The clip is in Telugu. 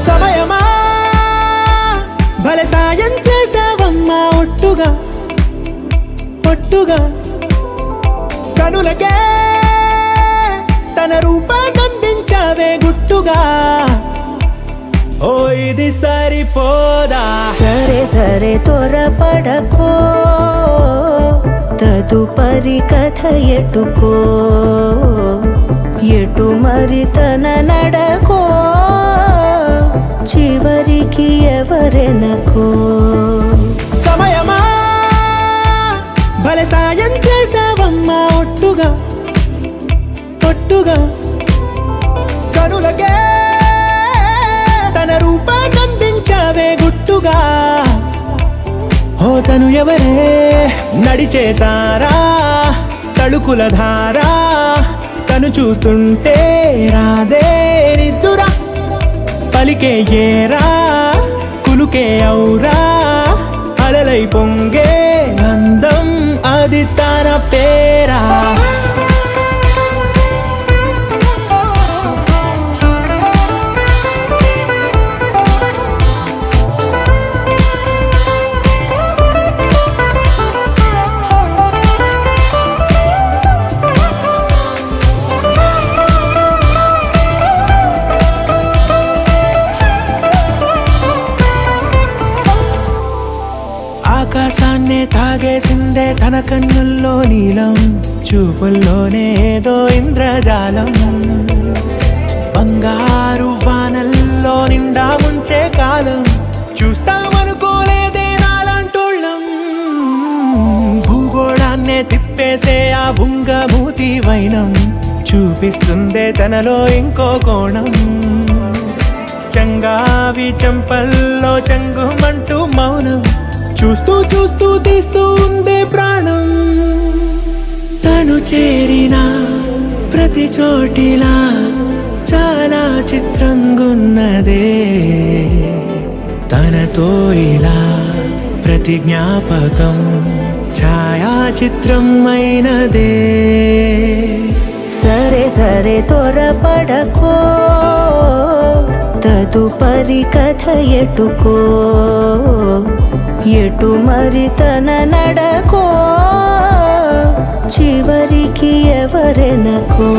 సమయమా భలే సాయం చేసావమ్మా ఒట్టుగా ఒట్టుగా కనులకే తన రూపాన్నందించావే గుట్టుగా ఓ ఇది సరిపోదా సరే సరే త్వరపడకో తదుపరి కథ ఎటుకో ఎటు మరి తన నడకో చివరికి ఎవరెనకో సమయమా భలే సాయం చేసావమ్మా ఒట్టుగా ఒట్టుగా కనులకే తన రూపాన్నందించావే గుట్టుగా ఓ తను ఎవరే నడిచే తారా తళుకుల ధారా తను చూస్తుంటే రాదే నిద్దురా పలికే ఏరా కులుకే ఔరా అలలై పొంగే అందం అది తన పేరా ఆకాశాన్నే తాగేసిందే తన కన్నుల్లో నీలం చూపుల్లోనే ఏదో ఇంద్రజాలం బంగారు వానల్లో నిండా ముంచే కాలం చూస్తామనుకోలేదే నాలంటోళ్ళం భూగోళాన్నే తిప్పేసే ఆ బుంగమూతి వైనం చూపిస్తుందే తనలో ఇంకో కోణం చంగావి చెంపల్లో చెంగుమంటూ మౌనం చూస్తూ చూస్తూ తీస్తూ ఉందే ప్రాణం తను చేరిన ప్రతి చోటిలా చాలా చిత్రంగున్నదే తనతో ఇలా ప్రతి జ్ఞాపకం ఛాయాచిత్రం అయినదే సరే సరే త్వరపడకో తదుపరి కథ ఎటుకో ఎటు మరి తన నడకో చివరికి ఎవరెనకో